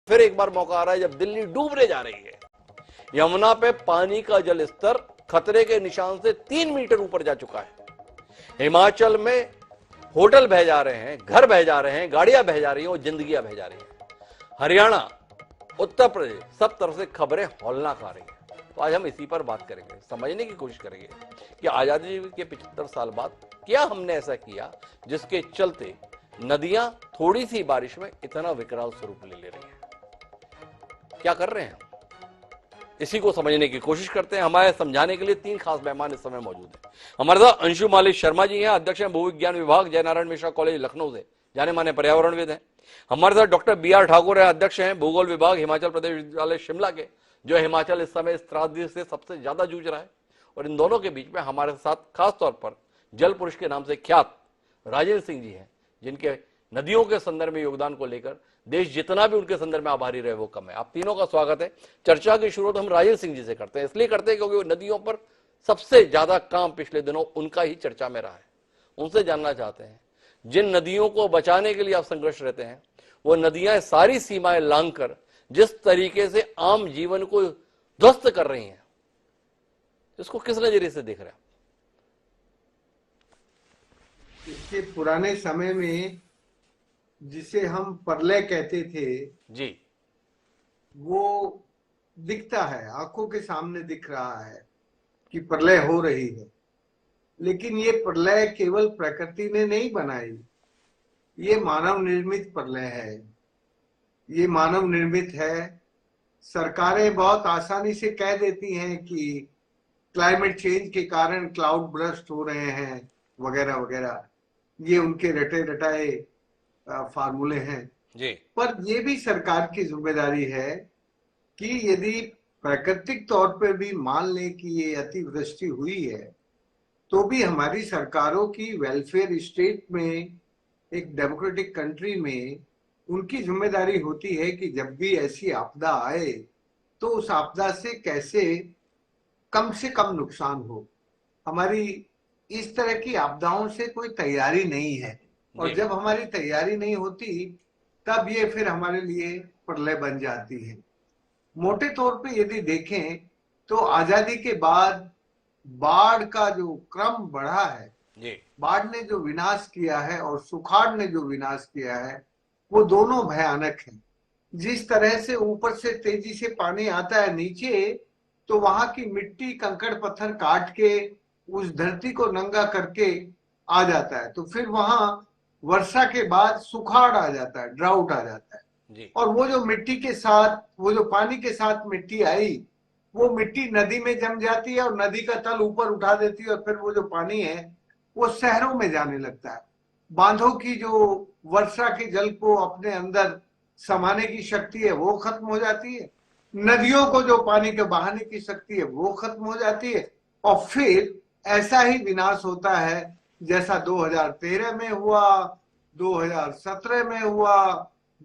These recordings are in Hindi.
फिर एक बार मौका आ रहा है जब दिल्ली डूबने जा रही है। यमुना पे पानी का जल स्तर खतरे के निशान से 3 मीटर ऊपर जा चुका है। हिमाचल में होटल बह जा रहे हैं, घर बह जा रहे हैं, गाड़ियां बह जा रही हैं और जिंदगियां बह जा रही हैं। हरियाणा, उत्तर प्रदेश, सब तरफ से खबरें हौलनाक आ रही हैं। तो आज हम इसी पर बात करेंगे, समझने की कोशिश करेंगे कि आजादी के 75 साल बाद क्या हमने ऐसा किया जिसके चलते नदियां थोड़ी सी बारिश में इतना विकराल स्वरूप ले रही हैं। क्या कर रहे हैं, इसी को समझने की कोशिश करते हैं। हमारे समझाने के लिए 3 खास मेहमान इस समय मौजूद हैं। हमारे साथ अंशु मालिक शर्मा जी हैं, अध्यक्ष हैं भूविज्ञान विभाग, जयनारायण मिश्रा कॉलेज लखनऊ से, जाने माने पर्यावरणविद हैं। हमारे साथ डॉक्टर BR ठाकुर है, अध्यक्ष हैं भूगोल विभाग, हिमाचल प्रदेश विश्वविद्यालय शिमला के, जो हिमाचल इस समय इस त्रासदी से सबसे ज्यादा जूझ रहा है। और इन दोनों के बीच में हमारे साथ खासतौर पर जल पुरुष के नाम से ख्यात राजेंद्र सिंह जी हैं, जिनके नदियों के संदर्भ में योगदान को लेकर देश जितना भी उनके संदर्भ में आभारी रहे वो कम है। आप तीनों का स्वागत है। चर्चा की शुरुआत हम राजेंद्र सिंह जी से करते हैं, इसलिए करते हैं क्योंकि वो नदियों पर सबसे ज्यादा काम पिछले दिनों उनका ही चर्चा में रहा है। उनसे जानना चाहते हैं, जिन नदियों को बचाने के लिए आप संघर्ष रहते हैं, वो नदियां सारी सीमाएं लांघकर जिस तरीके से आम जीवन को ध्वस्त कर रही हैं, इसको किस नजरिए से देख रहे हैं? इसके पुराने समय में जिसे हम प्रलय कहते थे जी, वो दिखता है, आंखों के सामने दिख रहा है कि प्रलय हो रही है। लेकिन ये प्रलय केवल प्रकृति ने नहीं बनाई, ये मानव निर्मित प्रलय है। ये मानव निर्मित है। सरकारें बहुत आसानी से कह देती हैं कि क्लाइमेट चेंज के कारण क्लाउड बर्स्ट हो रहे हैं वगैरह वगैरह, ये उनके रटे रटाए फार्मूले हैं जी। पर ये भी सरकार की जिम्मेदारी है कि यदि प्राकृतिक तौर पर भी मान लें कि ये अतिवृष्टि हुई है, तो भी हमारी सरकारों की वेलफेयर स्टेट में, एक डेमोक्रेटिक कंट्री में, उनकी जिम्मेदारी होती है कि जब भी ऐसी आपदा आए तो उस आपदा से कैसे कम से कम नुकसान हो। हमारी इस तरह की आपदाओं से कोई तैयारी नहीं है, और जब हमारी तैयारी नहीं होती तब ये फिर हमारे लिए प्रलय बन जाती है। मोटे तौर पे यदि देखें तो आजादी के बाद बाढ़ का जो क्रम बढ़ा है, बाढ़ ने जो विनाश किया है और सुखाड़ ने जो विनाश किया है, वो दोनों भयानक हैं। जिस तरह से ऊपर से तेजी से पानी आता है नीचे, तो वहां की मिट्टी कंकड़ पत्थर काट के उस धरती को नंगा करके आ जाता है, तो फिर वहां वर्षा के बाद सुखाड़ आ जाता है, ड्राउट आ जाता है जी। और वो जो मिट्टी के साथ, वो जो पानी के साथ मिट्टी आई, वो मिट्टी नदी में जम जाती है और नदी का तल ऊपर उठा देती है, और फिर वो जो पानी है वो शहरों में जाने लगता है। बांधों की जो वर्षा के जल को अपने अंदर समाने की शक्ति है वो खत्म हो जाती है, नदियों को जो पानी के बहाने की शक्ति है वो खत्म हो जाती है, और फिर ऐसा ही विनाश होता है जैसा 2013 में हुआ, 2017 में हुआ,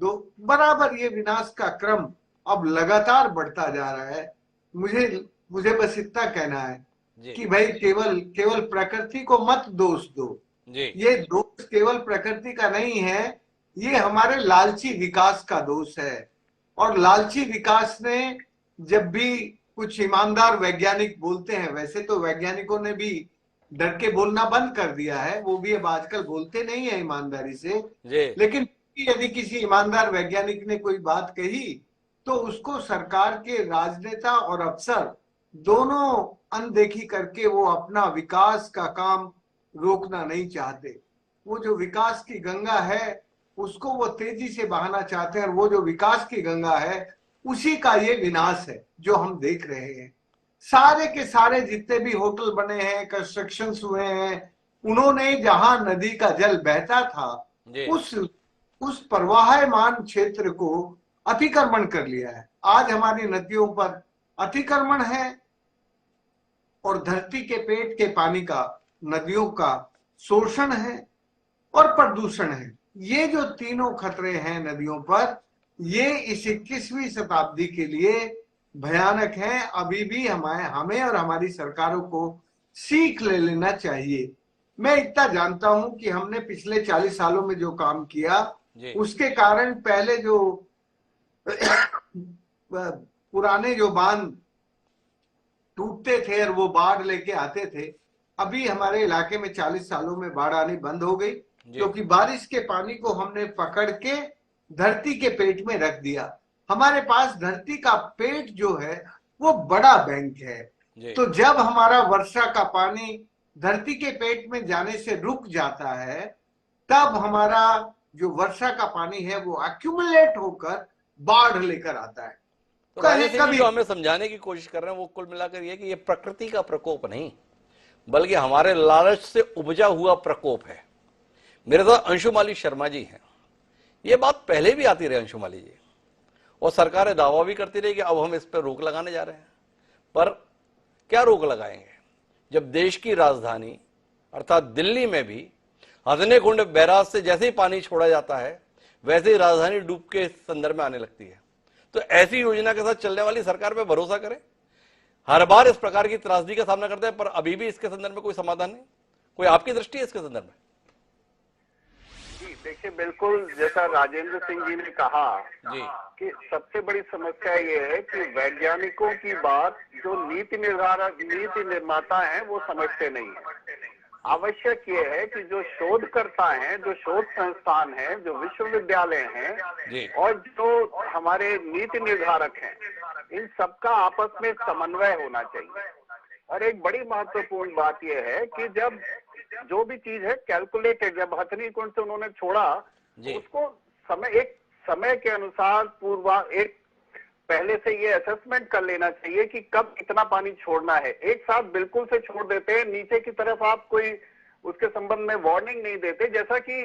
बराबर ये विनाश का क्रम अब लगातार बढ़ता जा रहा है। मुझे बस इतना कहना है कि भाई केवल प्रकृति को मत दोष दो। ये दोष केवल प्रकृति का नहीं है, ये हमारे लालची विकास का दोष है। और लालची विकास ने, जब भी कुछ ईमानदार वैज्ञानिक बोलते हैं, वैसे तो वैज्ञानिकों ने भी डर के बोलना बंद कर दिया है, वो भी अब आजकल बोलते नहीं है ईमानदारी से, लेकिन यदि किसी ईमानदार वैज्ञानिक ने कोई बात कही तो उसको सरकार के राजनेता और अफसर दोनों अनदेखी करके वो अपना विकास का काम रोकना नहीं चाहते। वो जो विकास की गंगा है उसको वो तेजी से बहाना चाहते हैं, और वो जो विकास की गंगा है उसी का ये विनाश है जो हम देख रहे हैं। सारे के सारे जितने भी होटल बने हैं, कंस्ट्रक्शंस हुए हैं, उन्होंने जहां नदी का जल बहता था उस प्रवाहमान क्षेत्र को अतिक्रमण कर लिया है। आज हमारी नदियों पर अतिक्रमण है और धरती के पेट के पानी का, नदियों का शोषण है और प्रदूषण है। ये जो तीनों खतरे हैं नदियों पर, ये इस 21वीं शताब्दी के लिए भयानक हैं। अभी भी हमें और हमारी सरकारों को सीख ले लेना चाहिए। मैं इतना जानता हूं कि हमने पिछले 40 सालों में जो काम किया उसके कारण पहले जो पुराने जो बांध टूटते थे और वो बाढ़ लेके आते थे, अभी हमारे इलाके में 40 सालों में बाढ़ आनी बंद हो गई, क्योंकि बारिश के पानी को हमने पकड़ के धरती के पेट में रख दिया। हमारे पास धरती का पेट जो है वो बड़ा बैंक है, तो जब हमारा वर्षा का पानी धरती के पेट में जाने से रुक जाता है, तब हमारा जो वर्षा का पानी है वो एक्यूमुलेट होकर बाढ़ लेकर आता है। तो कभी जो हमें समझाने की कोशिश कर रहे हैं वो कुल मिलाकर ये कि ये प्रकृति का प्रकोप नहीं, बल्कि हमारे लालच से उपजा हुआ प्रकोप है। मेरे साथ अंशुमाली शर्मा जी हैं। ये बात पहले भी आती रही अंशुमाली जी, और सरकारें दावा भी करती रही कि अब हम इस पर रोक लगाने जा रहे हैं। पर क्या रोक लगाएंगे जब देश की राजधानी अर्थात दिल्ली में भी हथनी कुंड बैराज से जैसे ही पानी छोड़ा जाता है वैसे ही राजधानी डूब के संदर्भ में आने लगती है। तो ऐसी योजना के साथ चलने वाली सरकार पे भरोसा करें। हर बार इस प्रकार की त्रासदी का सामना करते हैं, पर अभी भी इसके संदर्भ में कोई समाधान नहीं। कोई आपकी दृष्टि है इसके संदर्भ में? जी देखिए, बिल्कुल जैसा राजेंद्र सिंह जी ने कहा जी कि सबसे बड़ी समस्या ये है कि वैज्ञानिकों की बात जो नीति निर्माता हैं वो समझते नहीं है। आवश्यक ये है कि जो शोधकर्ता हैं, जो शोध संस्थान हैं, जो विश्वविद्यालय हैं और जो हमारे नीति निर्धारक हैं, इन सबका आपस में समन्वय होना चाहिए। और एक बड़ी महत्वपूर्ण बात यह है कि जब जो भी चीज है कैलकुलेटेड, जब हथनी कुंड से उन्होंने छोड़ा तो उसको एक समय के अनुसार एक पहले से ये असेसमेंट कर लेना चाहिए कि कब कितना पानी छोड़ना है। एक साथ बिल्कुल से छोड़ देते हैं, नीचे की तरफ आप कोई उसके संबंध में वार्निंग नहीं देते, जैसा कि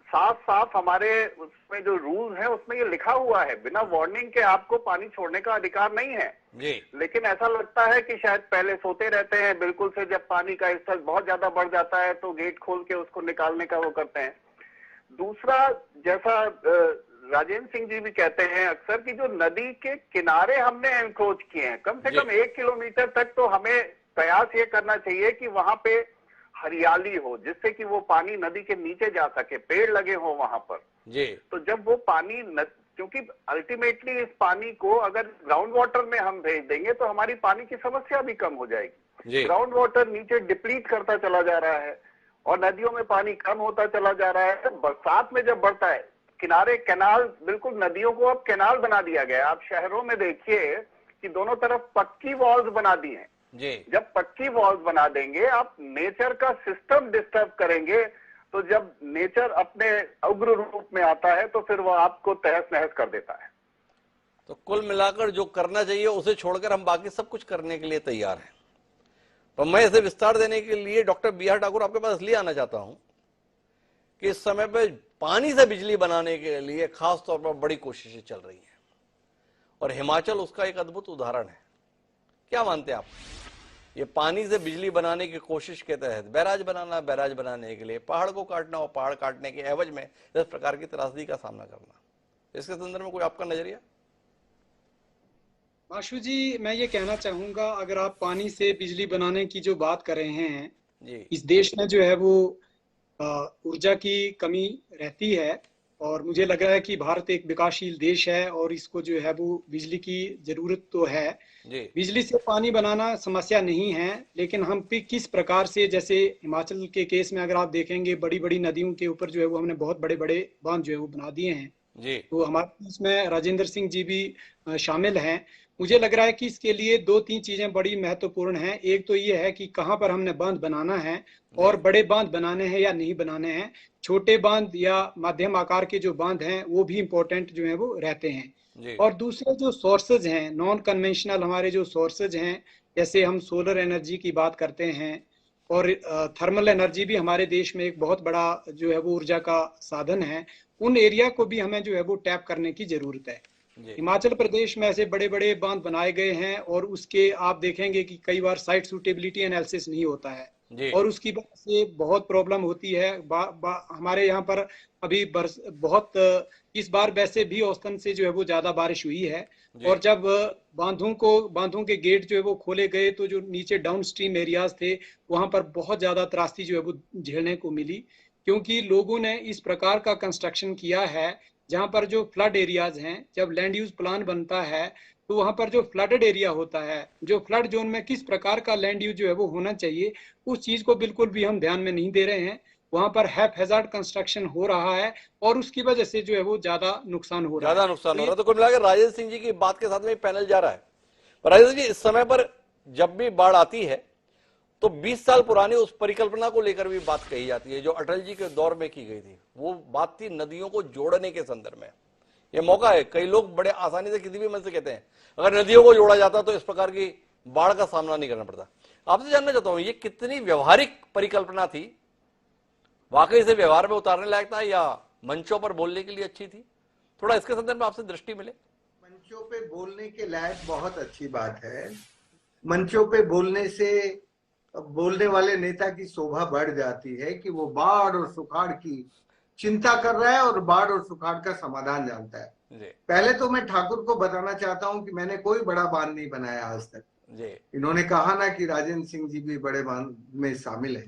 साफ साफ हमारे उसमें जो रूल है उसमें ये लिखा हुआ है, बिना वार्निंग के आपको पानी छोड़ने का अधिकार नहीं है जी। लेकिन ऐसा लगता है कि शायद पहले सोते रहते हैं, बिल्कुल से जब पानी का स्तर बहुत ज्यादा बढ़ जाता है तो गेट खोल के उसको निकालने का वो करते हैं। दूसरा, जैसा राजेंद्र सिंह जी भी कहते हैं अक्सर कि जो नदी के किनारे हमने एनक्रोच किए हैं, कम से कम 1 किलोमीटर तक तो हमें प्रयास ये करना चाहिए कि वहां पे हरियाली हो, जिससे कि वो पानी नदी के नीचे जा सके, पेड़ लगे हो वहां पर जी। तो जब वो पानी क्योंकि अल्टीमेटली इस पानी को अगर ग्राउंड वाटर में हम भेज देंगे तो हमारी पानी की समस्या भी कम हो जाएगी। ग्राउंड वाटर नीचे डिप्लीट करता चला जा रहा है और नदियों में पानी कम होता चला जा रहा है। तो बरसात में जब बढ़ता है, किनारे कैनाल, बिल्कुल नदियों को अब कैनाल बना दिया गया है। आप शहरों में देखिए कि दोनों तरफ पक्की वॉल्स बना दी हैं जी। जब पक्की वॉल्स बना देंगे, आप नेचर का सिस्टम डिस्टर्ब करेंगे, तो जब नेचर अपने उग्र रूप में आता है तो फिर वो आपको तहस नहस कर देता है। तो कुल मिलाकर जो करना चाहिए उसे छोड़कर हम बाकी सब कुछ करने के लिए तैयार हैं। तो मैं इसे विस्तार देने के लिए डॉक्टर बी आर ठाकुर आपके पास इसलिए आना चाहता हूं कि इस समय पे पानी से बिजली बनाने के लिए खास तौर पर बड़ी कोशिशें चल रही हैं और हिमाचल उसका एक अद्भुत उदाहरण है। क्या मानते हैं आप? ये पानी से बिजली बनाने की कोशिश के तहत बैराज बनाने के लिए पहाड़ को काटना और पहाड़ काटने के एवज में इस प्रकार की त्रासदी का सामना करना, इसके संदर्भ में कोई आपका नजरिया? आशु जी, मैं ये कहना चाहूंगा, अगर आप पानी से बिजली बनाने की जो बात कर रहे हैं जी, इस देश में जो है वो ऊर्जा की कमी रहती है और मुझे लग रहा है कि भारत एक विकासशील देश है और इसको जो है वो बिजली की जरूरत तो है जी। बिजली से पानी बनाना समस्या नहीं है, लेकिन हम किस प्रकार से, जैसे हिमाचल के केस में अगर आप देखेंगे, बड़ी बड़ी नदियों के ऊपर जो है वो हमने बहुत बड़े बड़े बांध जो है वो बना दिए हैं जी। तो हमारे इसमें राजेंद्र सिंह जी भी शामिल हैं। मुझे लग रहा है कि इसके लिए 2-3 चीजें बड़ी महत्वपूर्ण हैं। एक तो ये है कि कहाँ पर हमने बांध बनाना है और बड़े बांध बनाने हैं या नहीं बनाने हैं। छोटे बांध या मध्यम आकार के जो बांध हैं वो भी इम्पोर्टेंट जो है वो रहते हैं। और दूसरे जो सोर्सेज हैं, नॉन कन्वेंशनल हमारे जो सोर्सेज हैं, जैसे हम सोलर एनर्जी की बात करते हैं और थर्मल एनर्जी भी हमारे देश में एक बहुत बड़ा जो है वो ऊर्जा का साधन है। उन एरिया को भी हमें जो है वो टैप करने की जरूरत है। हिमाचल प्रदेश में ऐसे बड़े बड़े बांध बनाए गए हैं और उसके आप देखेंगे कि कई बार साइट सूटेबिलिटी एनालिसिस नहीं होता है और उसकी वजह से बहुत प्रॉब्लम होती है। हमारे यहाँ पर अभी बहुत इस बार वैसे भी औसतन से जो है वो ज्यादा बारिश हुई है और जब बांधों के गेट जो है वो खोले गए तो जो नीचे डाउन स्ट्रीम एरियाज थे वहां पर बहुत ज्यादा त्रासदी जो है वो झेलने को मिली, क्योंकि लोगों ने इस प्रकार का कंस्ट्रक्शन किया है जहां पर जो फ्लड एरियाज हैं, जब लैंड यूज प्लान बनता है तो वहां पर जो फ्लडेड एरिया होता है, जो फ्लड जोन में किस प्रकार का लैंड यूज जो है वो होना चाहिए, उस चीज को बिल्कुल भी हम ध्यान में नहीं दे रहे हैं। वहां पर हैजार्ड कंस्ट्रक्शन हो रहा है और उसकी वजह से जो है वो ज्यादा नुकसान हो रहा है। तो कुल मिलाकर राजेंद्र सिंह जी की बात के साथ में पैनल जा रहा है। पर राजेंद्र जी, इस समय पर जब भी बाढ़ आती है तो 20 साल पुरानी उस परिकल्पना को लेकर भी बात कही जाती है जो अटल जी के दौर में की गई थी। वो बात थी नदियों को जोड़ने के संदर्भ में। ये मौका है, कई लोग बड़े आसानी से किसी भी मन से कहते हैं अगर नदियों को जोड़ा जाता तो इस प्रकार की बाढ़ का सामना नहीं करना पड़ता। आपसे जानना चाहता हूं ये कितनी व्यवहारिक परिकल्पना थी, वाकई से व्यवहार में उतारने लायक था या मंचों पर बोलने के लिए अच्छी थी? थोड़ा इसके संदर्भ में आपसे दृष्टि मिले। मंचों पे बोलने के लायक बहुत अच्छी बात है। मंचों पे बोलने से बोलने वाले नेता की शोभा बढ़ जाती है कि वो बाढ़ और सुखाड़ की चिंता कर रहा है और बाढ़ और सुखाड़ का समाधान जानता है। पहले तो मैं ठाकुर को बताना चाहता हूं कि मैंने कोई बड़ा बांध नहीं बनाया आज तक। इन्होंने कहा ना कि राजेंद्र सिंह जी भी बड़े बांध में शामिल है।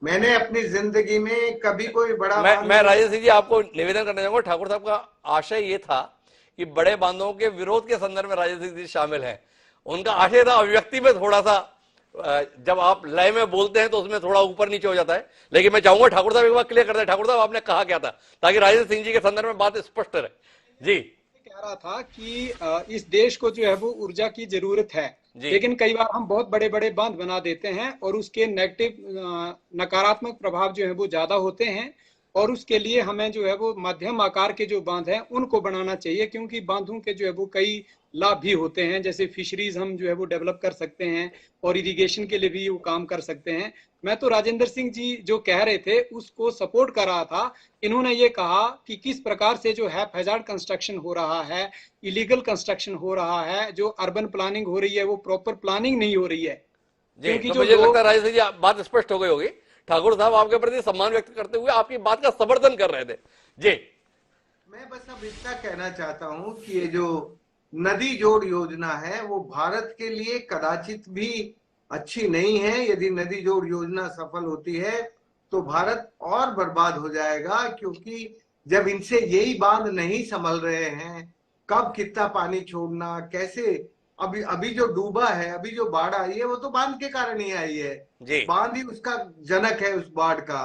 मैंने अपनी जिंदगी में कभी कोई बड़ा मैं राजेंद्र सिंह जी आपको निवेदन करना चाहूंगा, ठाकुर साहब का आशय ये था कि बड़े बांधों के विरोध के संदर्भ में राजेंद्र सिंह जी शामिल हैं। उनका आशय था अभिव्यक्ति में थोड़ा सा, जब आप लय में बोलते हैं तो उसमें थोड़ा ऊपर नीचे हो जाता है। लेकिन मैं चाहूंगा ठाकुर साहब एक बार क्लियर कर दें, ठाकुर साहब आपने कहा क्या था, ताकि राजेंद्र सिंह जी के संदर्भ में बात स्पष्ट रहे। जी, कह रहा था कि इस देश को जो है वो ऊर्जा की जरूरत है, लेकिन कई बार हम बहुत बड़े बड़े बांध बना देते हैं और उसके नेगेटिव नकारात्मक प्रभाव जो है वो ज्यादा होते हैं और उसके लिए हमें जो है वो मध्यम आकार के जो बांध हैं उनको बनाना चाहिए, क्योंकि बांधों के जो है वो कई लाभ भी होते हैं। जैसे फिशरीज हम जो है वो डेवलप कर सकते हैं और इरिगेशन के लिए भी वो काम कर सकते हैं। मैं तो राजेंद्र सिंह जी जो कह रहे थे उसको सपोर्ट कर रहा था। इन्होंने ये कहा कि किस प्रकार से जो हैजार्ड कंस्ट्रक्शन हो रहा है, इलीगल कंस्ट्रक्शन हो रहा है, जो अर्बन प्लानिंग हो रही है वो प्रॉपर प्लानिंग नहीं हो रही है। क्योंकि तो मुझे लगता है राजेंद्र जी बात स्पष्ट हो गई होगी। ठाकुर साहब आपके प्रति सम्मान व्यक्त करते हुए आपकी बात का समर्थन कर रहे थे। जी, मैं बस अब इतना कहना चाहता हूं कि ये जो नदी जोड़ योजना है वो भारत के लिए कदाचित भी अच्छी नहीं है। यदि नदी जोड़ योजना सफल होती है तो भारत और बर्बाद हो जाएगा, क्योंकि जब इनसे यही बांध नहीं संभल रहे हैं, कब कितना पानी छोड़ना, कैसे, अभी जो डूबा है, अभी जो बाढ़ आई है वो तो बांध के कारण ही आई है। बांध ही उसका जनक है उस बाढ़ का।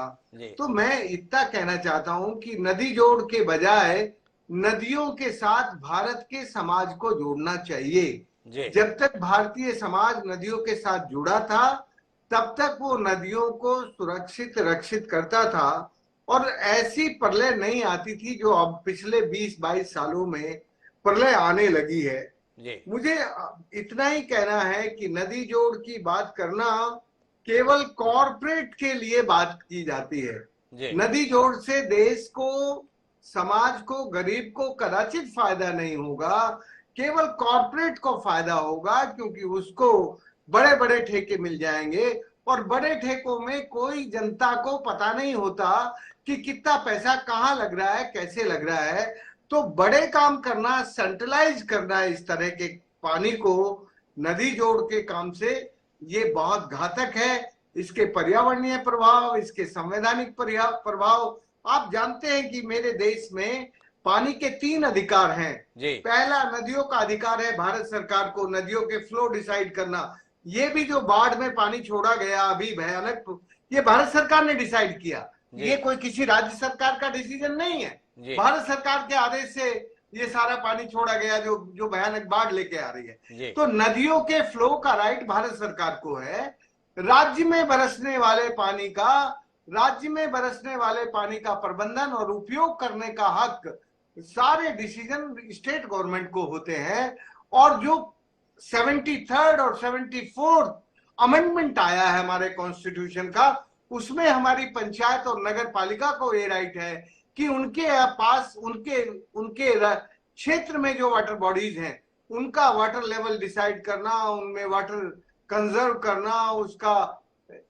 तो मैं इतना कहना चाहता हूं कि नदी जोड़ के बजाय नदियों के साथ भारत के समाज को जोड़ना चाहिए। जब तक भारतीय समाज नदियों के साथ जुड़ा था तब तक वो नदियों को सुरक्षित रक्षित करता था और ऐसी प्रलय नहीं आती थी जो अब पिछले 20-22 सालों में प्रलय आने लगी है। मुझे इतना ही कहना है कि नदी जोड़ की बात करना केवल कॉरपोरेट के लिए बात की जाती है। नदी जोड़ से देश को, समाज को, गरीब को कदाचित फायदा नहीं होगा, केवल कॉरपोरेट को फायदा होगा, क्योंकि उसको बड़े बड़े ठेके मिल जाएंगे और बड़े ठेकों में कोई जनता को पता नहीं होता कि कितना पैसा कहाँ लग रहा है, कैसे लग रहा है। तो बड़े काम करना, सेंट्रलाइज करना इस तरह के पानी को नदी जोड़ के काम से, ये बहुत घातक है। इसके पर्यावरणीय प्रभाव, इसके संवैधानिक प्रभाव, आप जानते हैं कि मेरे देश में पानी के 3 अधिकार हैं। पहला, नदियों का अधिकार है भारत सरकार को नदियों के फ्लो डिसाइड करना। ये भी जो बाढ़ में पानी छोड़ा गया अभी भयानक, ये भारत सरकार ने डिसाइड किया, ये कोई किसी राज्य सरकार का डिसीजन नहीं है। भारत सरकार के आदेश से ये सारा पानी छोड़ा गया जो भयानक बाढ़ लेके आ रही है। तो नदियों के फ्लो का राइट भारत सरकार को है। राज्य में बरसने वाले पानी का प्रबंधन और उपयोग करने का हक, सारे डिसीजन स्टेट गवर्नमेंट को होते हैं। और जो 73rd और 74th अमेंडमेंट आया है हमारे कॉन्स्टिट्यूशन का, उसमें हमारी पंचायत और नगर पालिका को ये राइट है कि उनके पास उनके क्षेत्र में जो वाटर बॉडीज हैं उनका वाटर लेवल डिसाइड करना, उनमें वाटर कंजर्व करना, उसका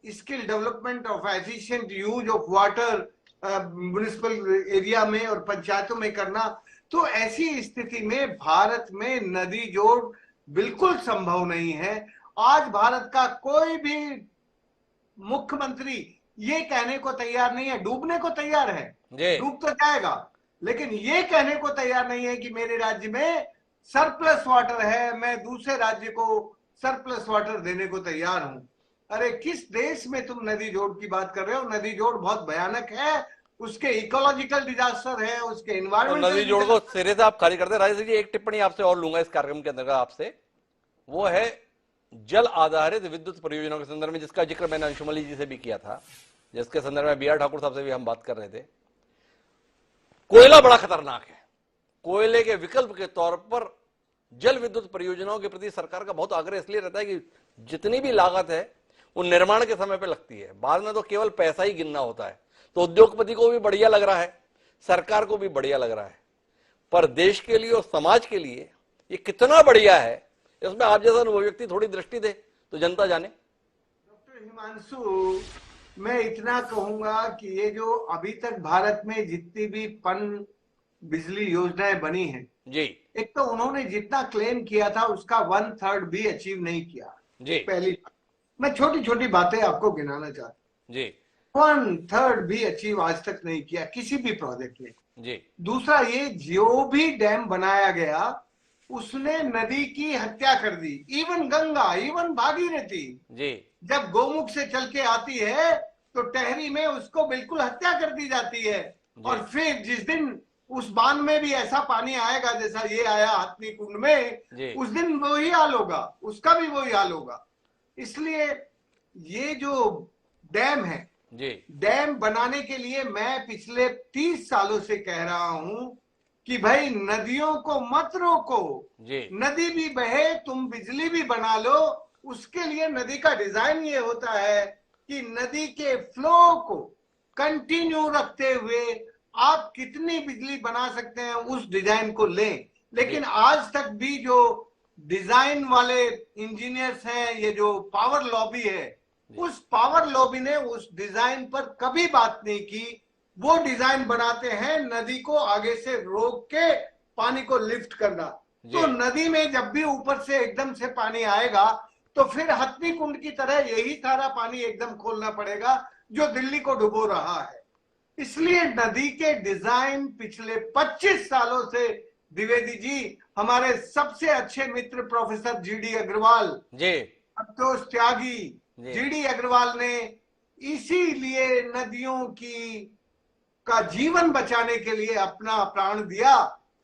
skill development of efficient use of water municipal area में और पंचायतों में करना। तो ऐसी स्थिति में भारत में नदी जोड़ बिल्कुल संभव नहीं है। आज भारत का कोई भी मुख्यमंत्री ये कहने को तैयार नहीं है, डूबने को तैयार है, डूब तो जाएगा, लेकिन ये कहने को तैयार नहीं है कि मेरे राज्य में सरप्लस वाटर है, मैं दूसरे राज्य को सरप्लस वाटर देने को तैयार हूं। अरे किस देश में तुम नदी जोड़ की बात कर रहे हो? नदी जोड़ बहुत भयानक है, उसके इकोलॉजिकल डिजास्टर है, उसके एनवायरमेंटल। नदी जोड़ को सिरे से आप खाली करते हैं। राजेश जी, एक टिप्पणी आपसे और लूंगा इस कार्यक्रम के अंतर्गत आपसे, वो है जल आधारित विद्युत परियोजनाओं के संदर्भ में, जिसका जिक्र मैंने अंशुमली जी से भी किया था, जिसके संदर्भ में BR ठाकुर साहब से भी हम बात कर रहे थे। कोयला बड़ा खतरनाक है। कोयले के विकल्प के तौर पर जल विद्युत परियोजनाओं के प्रति सरकार का बहुत आग्रह इसलिए रहता है कि जितनी भी लागत है वो निर्माण के समय पे लगती है, बाद में तो केवल पैसा ही गिनना होता है। तो उद्योगपति को भी बढ़िया लग रहा है, सरकार को भी बढ़िया लग रहा है, पर देश के लिए और समाज के लिए ये कितना बढ़िया है, इसमें आप जैसा अनुभवी व्यक्ति थोड़ी दृष्टि दे तो जनता जाने। डॉक्टर हिमांशु, मैं इतना कहूंगा कि ये जो अभी तक भारत में जितनी भी पन बिजली योजनाएं बनी हैं जी, एक तो उन्होंने जितना क्लेम किया था उसका 1/3 भी अचीव नहीं किया जी। पहली बात, मैं छोटी छोटी बातें आपको गिनाना चाहता हूँ जी। 1/3 भी अचीव आज तक नहीं किया किसी भी प्रोजेक्ट ने जी। दूसरा, ये जो भी डैम बनाया गया उसने नदी की हत्या कर दी। इवन गंगा, इवन भागीरथी जी। जब गोमुख से चल के आती है तो टहरी में उसको बिल्कुल हत्या कर दी जाती है। और फिर जिस दिन उस बांध में भी ऐसा पानी आएगा जैसा ये आया हथनी कुंड में, उस दिन वही हाल होगा, उसका भी वही हाल होगा। इसलिए ये जो डैम है, डैम बनाने के लिए मैं पिछले 30 सालों से कह रहा हूं कि भाई नदियों को मत रोको, नदी भी बहे, तुम बिजली भी बना लो। उसके लिए नदी का डिजाइन ये होता है कि नदी के फ्लो को कंटिन्यू रखते हुए आप कितनी बिजली बना सकते हैं उस डिजाइन को लें। लेकिन आज तक भी जो डिजाइन वाले इंजीनियर्स हैं, ये जो पावर लॉबी है, उस पावर लॉबी ने उस डिजाइन पर कभी बात नहीं की। वो डिजाइन बनाते हैं नदी को आगे से रोक के पानी को लिफ्ट करना। तो नदी में जब भी ऊपर से एकदम से पानी आएगा तो फिर हथनी कुंड की तरह यही सारा पानी एकदम खोलना पड़ेगा जो दिल्ली को डुबो रहा है। इसलिए नदी के डिजाइन पिछले 25 सालों से, द्विवेदी जी, हमारे सबसे अच्छे मित्र प्रोफेसर GD अग्रवाल, संतोष त्यागी, GD अग्रवाल ने इसीलिए नदियों का जीवन बचाने के लिए अपना प्राण दिया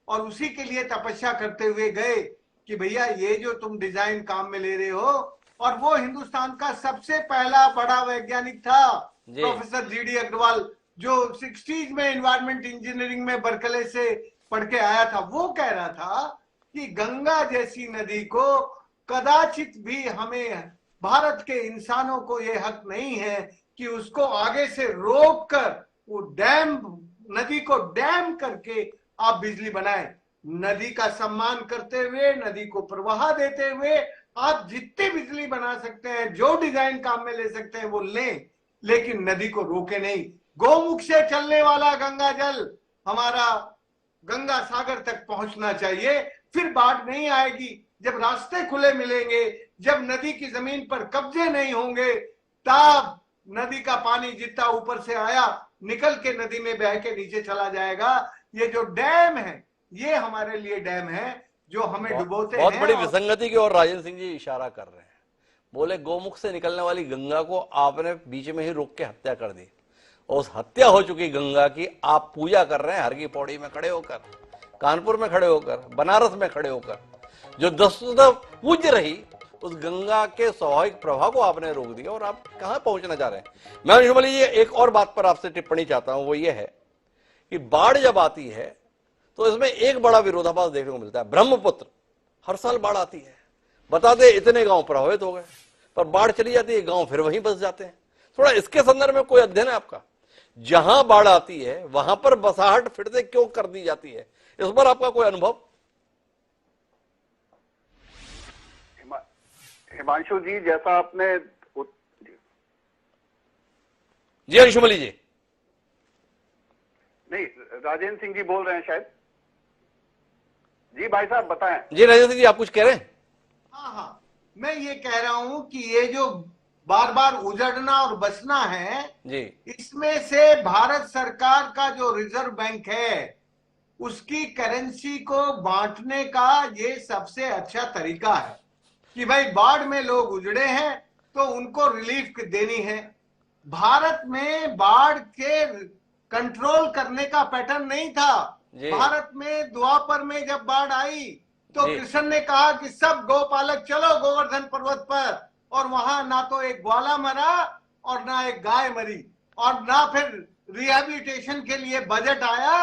और उसी के लिए तपस्या करते हुए गए कि भैया ये जो तुम डिजाइन काम में ले रहे हो। और वो हिंदुस्तान का सबसे पहला बड़ा वैज्ञानिक था प्रोफेसर GD अग्रवाल, जो 60s में एनवायरमेंट इंजीनियरिंग में बर्कले से पढ़ के आया था। वो कह रहा था कि गंगा जैसी नदी को कदाचित भी हमें, भारत के इंसानों को ये हक नहीं है कि उसको आगे से रोक कर वो डैम, नदी को डैम करके आप बिजली बनाएं। नदी का सम्मान करते हुए, नदी को प्रवाह देते हुए आप जितनी बिजली बना सकते हैं, जो डिजाइन काम में ले सकते हैं वो लें, लेकिन नदी को रोके नहीं। गोमुख से चलने वाला गंगा जल हमारा गंगा सागर तक पहुंचना चाहिए, फिर बाढ़ नहीं आएगी। जब रास्ते खुले मिलेंगे, जब नदी की जमीन पर कब्जे नहीं होंगे, तब नदी का पानी जितना ऊपर से आया निकल के नदी में बह के नीचे चला जाएगा। ये जो डैम है, ये हमारे लिए डैम है जो हमें डुबोते हैं। बहुत बड़ी विसंगति की ओर राजेंद्र सिंह जी इशारा कर रहे हैं। बोले गोमुख से निकलने वाली गंगा को आपने बीच में ही रोक के हत्या कर दी, और उस हत्या हो चुकी गंगा की आप पूजा कर रहे हैं हर की पौड़ी में खड़े होकर, कानपुर में खड़े होकर, बनारस में खड़े होकर। जो दशरथ पूज्य रही उस गंगा के स्वाभाविक प्रवाह को आपने रोक दिया, और आप कहां पहुंचना चाह रहे हैं। मैं अंशुमली जी एक और बात पर आपसे टिप्पणी चाहता हूं, वो ये है कि बाढ़ जब आती है तो इसमें एक बड़ा विरोधाभास देखने को मिलता है। ब्रह्मपुत्र हर साल बाढ़ आती है, बताते इतने गांव प्रभावित हो गए, पर बाढ़ चली जाती है, गांव फिर वहीं बस जाते हैं। थोड़ा इसके संदर्भ में कोई अध्ययन है आपका? जहां बाढ़ आती है वहां पर बसाहट फिर से क्यों कर दी जाती है, इस पर आपका कोई अनुभव? हिमांशु जी, जैसा आपने जी अंशुमली जी। नहीं, राजेंद्र सिंह जी बोल रहे हैं शायद। जी भाई साहब बताएं। जी राजेंद्र सिंह जी, आप कुछ कह रहे हैं? हाँ, मैं ये कह रहा हूं कि ये जो बार बार उजड़ना और बचना है जी, इसमें से भारत सरकार का जो रिजर्व बैंक है उसकी करेंसी को बांटने का ये सबसे अच्छा तरीका है कि भाई बाढ़ में लोग उजड़े हैं तो उनको रिलीफ देनी है। भारत में बाढ़ के कंट्रोल करने का पैटर्न नहीं था। भारत में द्वापर में जब बाढ़ आई तो कृष्ण ने कहा कि सब गौपालक चलो गोवर्धन पर्वत पर, और वहां ना तो एक ग्वाला मरा और ना एक गाय मरी, और ना फिर रिहैबिलिटेशन के लिए बजट आया,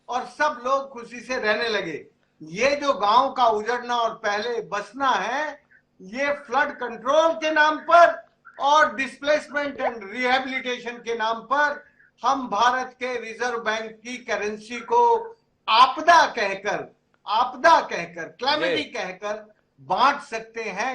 और सब लोग खुशी से रहने लगे। ये जो गांव का उजड़ना और पहले बसना है, ये फ्लड कंट्रोल के नाम पर और डिस्प्लेसमेंट एंड रिहैबिलिटेशन के नाम पर हम भारत के रिजर्व बैंक की करेंसी को आपदा कहकर क्लैमिटी कहकर बांट सकते हैं।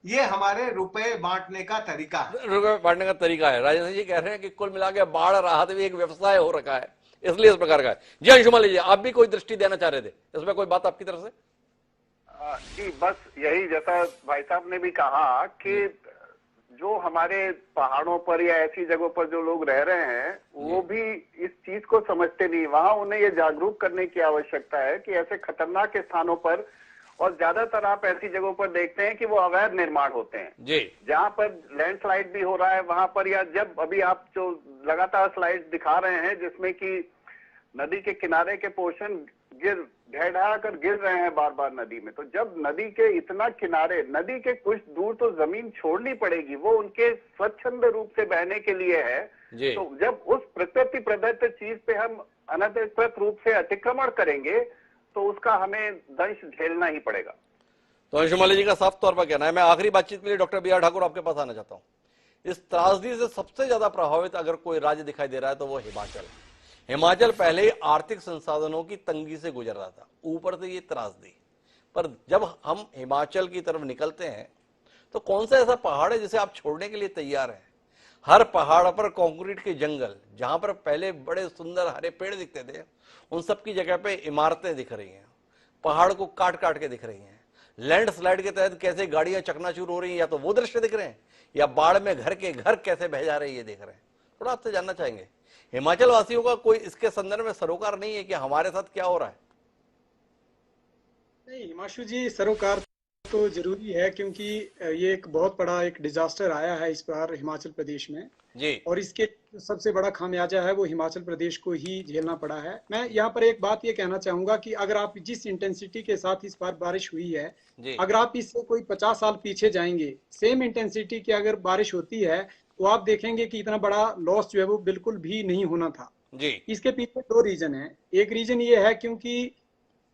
ये हमारे रुपए बांटने का तरीका है। रुपए बांटने का तरीका है। राजेंद्र जी कह रहे हैं कि कुल मिला के बाढ़ राहत भी एक व्यवसाय हो रखा है, इसलिए इस प्रकार का है। जी अंशुमान लीजिए, आप भी कोई दृष्टि देना चाह रहे थे, इसमें कोई बात आपकी तरफ से? जी बस यही, जैसा भाई साहब ने भी कहा कि जो हमारे पहाड़ों पर या ऐसी जगहों पर जो लोग रह रहे हैं वो भी इस चीज को समझते नहीं। वहां उन्हें ये जागरूक करने की आवश्यकता है कि ऐसे खतरनाक स्थानों पर, और ज्यादातर आप ऐसी जगहों पर देखते हैं कि वो अवैध निर्माण होते हैं जी, जहां पर लैंडस्लाइड भी हो रहा है वहां पर, या जब अभी आप जो लगातार स्लाइड दिखा रहे हैं जिसमें कि नदी के किनारे के पोर्शन ढह कर गिर रहे हैं बार बार नदी में, तो जब नदी के इतना किनारे, नदी के कुछ दूर तो जमीन छोड़नी पड़ेगी, वो उनके स्वच्छंद रूप से बहने के लिए है। तो जब उस प्रकृति प्रदत्त चीज पे हम अनधिकृत रूप से अतिक्रमण करेंगे तो उसका हमें दंश झेलना ही पड़ेगा। तो अंशुमान जी का साफ तौर पर कहना है। मैं आखिरी बातचीत के लिए डॉक्टर बी आर ठाकुर आपके पास आना चाहता हूँ। इस त्रासदी से सबसे ज्यादा प्रभावित अगर कोई राज्य दिखाई दे रहा है तो वो हिमाचल। हिमाचल पहले ही आर्थिक संसाधनों की तंगी से गुजर रहा था, ऊपर से ये त्रासदी। पर जब हम हिमाचल की तरफ निकलते हैं तो कौन सा ऐसा पहाड़ है जिसे आप छोड़ने के लिए तैयार हैं? हर पहाड़ पर कंक्रीट के जंगल, जहां पर पहले बड़े सुंदर हरे पेड़ दिखते थे, उन सब की जगह पे इमारतें दिख रही हैं, पहाड़ को काट काट के दिख रही हैं। लैंडस्लाइड के तहत कैसे गाड़ियां चकनाचूर हो रही हैं, या तो वो दृश्य दिख रहे हैं, या बाढ़ में घर के घर कैसे बह जा रहे हैं ये देख रहे हैं। थोड़ा आपसे जानना चाहेंगे, हिमाचल वासियों का कोई इसके संदर्भ में सरोकार नहीं है कि हमारे साथ क्या हो रहा है? नहीं हिमांशु जी, सरोकार तो जरूरी है, क्योंकि ये एक बहुत बड़ा एक डिजास्टर आया है इस बार हिमाचल प्रदेश में जी, और इसके सबसे बड़ा खामियाजा है वो हिमाचल प्रदेश को ही झेलना पड़ा है। मैं यहाँ पर एक बात ये कहना चाहूंगा कि अगर आप जिस इंटेंसिटी के साथ इस बार बारिश हुई है, अगर आप इससे कोई 50 साल पीछे जाएंगे, सेम इंटेंसिटी की अगर बारिश होती है तो आप देखेंगे कि इतना बड़ा लॉस जो है वो बिल्कुल भी नहीं होना था जी। इसके पीछे दो रीजन है। एक रीजन ये है क्योंकि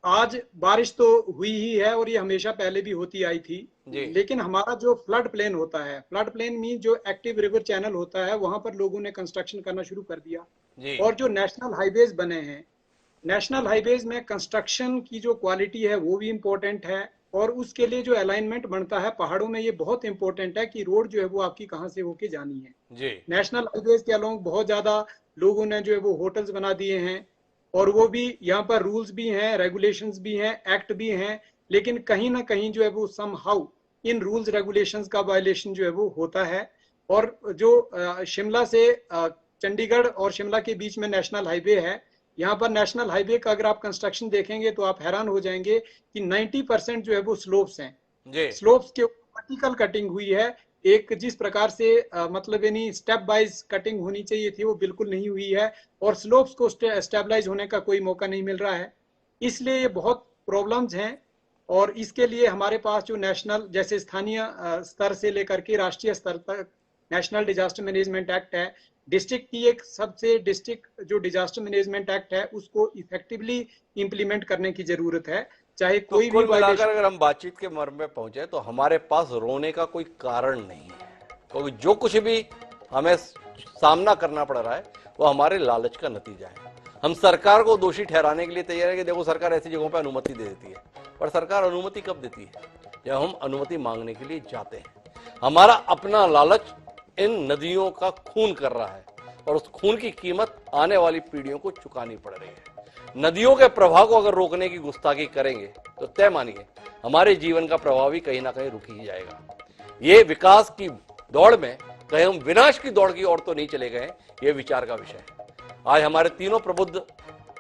आज बारिश तो हुई ही है और ये हमेशा पहले भी होती आई थी, लेकिन हमारा जो फ्लड प्लेन होता है, फ्लड प्लेन मीन जो एक्टिव रिवर चैनल होता है, वहां पर लोगों ने कंस्ट्रक्शन करना शुरू कर दिया। और जो नेशनल हाईवेज बने हैं, नेशनल हाईवेज में कंस्ट्रक्शन की जो क्वालिटी है वो भी इम्पोर्टेंट है, और उसके लिए जो अलाइनमेंट बनता है पहाड़ों में, ये बहुत इंपॉर्टेंट है कि रोड जो है वो आपकी कहाँ से होके जानी है। नेशनल हाईवेज के अलोंग बहुत ज्यादा लोगों ने जो है वो होटल्स बना दिए हैं, और वो भी यहाँ पर रूल्स भी हैं, रेगुलेशंस भी हैं, एक्ट भी हैं, लेकिन कहीं ना कहीं जो है वो समहाउ इन रूल्स रेगुलेशंस का वायलेशन जो है वो होता है। और जो शिमला से चंडीगढ़ और शिमला के बीच में नेशनल हाईवे है, यहाँ पर नेशनल हाईवे का अगर आप कंस्ट्रक्शन देखेंगे तो आप हैरान हो जाएंगे कि 90% जो है वो स्लोप्स हैं। स्लोप्स के वर्टिकल कटिंग हुई है, एक जिस प्रकार से मतलब यानी स्टेप वाइज कटिंग होनी चाहिए थी वो बिल्कुल नहीं हुई है, और स्लोप्स को स्टेबलाइज होने का कोई मौका नहीं मिल रहा है। इसलिए ये बहुत प्रॉब्लम्स हैं, और इसके लिए हमारे पास जो नेशनल, जैसे स्थानीय स्तर से लेकर के राष्ट्रीय स्तर तक नेशनल डिजास्टर मैनेजमेंट एक्ट है, डिस्ट्रिक्ट की एक सबसे डिस्ट्रिक्ट जो डिजास्टर मैनेजमेंट एक्ट है उसको इफेक्टिवली इंप्लीमेंट करने की जरूरत है। चाहे तो कोई भी मिलाकर अगर हम बातचीत के मर्म में पहुंचे तो हमारे पास रोने का कोई कारण नहीं है, क्योंकि जो कुछ भी हमें सामना करना पड़ रहा है वो हमारे लालच का नतीजा है। हम सरकार को दोषी ठहराने के लिए तैयार है कि देखो सरकार ऐसी जगहों पर अनुमति दे देती है, पर सरकार अनुमति कब देती है? जब हम अनुमति मांगने के लिए जाते हैं। हमारा अपना लालच इन नदियों का खून कर रहा है, और उस खून की कीमत आने वाली पीढ़ियों को चुकानी पड़ रही है। नदियों के प्रवाह को अगर रोकने की गुस्ताखी करेंगे तो तय मानिए हमारे जीवन का प्रवाह भी कहीं ना कहीं रुक ही जाएगा। ये विकास की दौड़ में कहीं हम विनाश की दौड़ की ओर तो नहीं चले गए, ये विचार का विषय है। आज हमारे तीनों प्रबुद्ध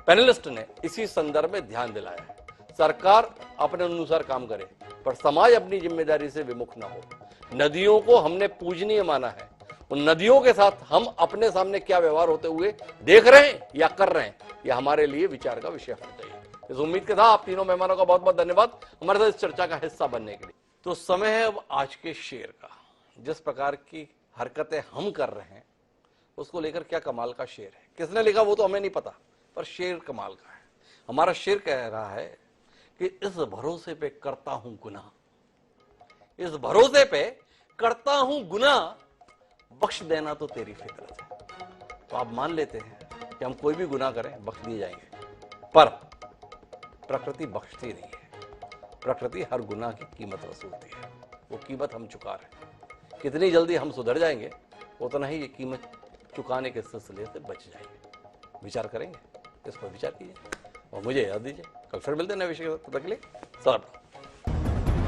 पैनलिस्ट ने इसी संदर्भ में ध्यान दिलाया है। सरकार अपने अनुसार काम करे, पर समाज अपनी जिम्मेदारी से विमुख न हो। नदियों को हमने पूजनीय माना है, उन नदियों के साथ हम अपने सामने क्या व्यवहार होते हुए देख रहे हैं या कर रहे हैं, यह हमारे लिए विचार का विषय होना चाहिए। इस उम्मीद के साथ आप तीनों मेहमानों का बहुत बहुत धन्यवाद हमारे साथ इस चर्चा का हिस्सा बनने के लिए। तो समय है अब आज के शेर का। जिस प्रकार की हरकतें हम कर रहे हैं उसको लेकर क्या कमाल का शेर है, किसने लिखा वो तो हमें नहीं पता, पर शेर कमाल का है। हमारा शेर कह रहा है कि इस भरोसे पे करता हूं गुनाह, इस भरोसे पे करता हूं गुनाह, बख्श देना तो तेरी फितरत है। तो आप मान लेते हैं कि हम कोई भी गुनाह करें बख्श दिए जाएंगे, पर प्रकृति बख्शती नहीं है। प्रकृति हर गुनाह की कीमत वसूलती है, वो कीमत हम चुका रहे हैं। कितनी जल्दी हम सुधर जाएंगे उतना ही ये कीमत चुकाने के सिलसिले से बच जाएंगे। विचार करेंगे, इस पर विचार कीजिए और मुझे याद दीजिए। कल फिर मिलते हैं नए विषय के साथ। तब तक के लिए सलाम।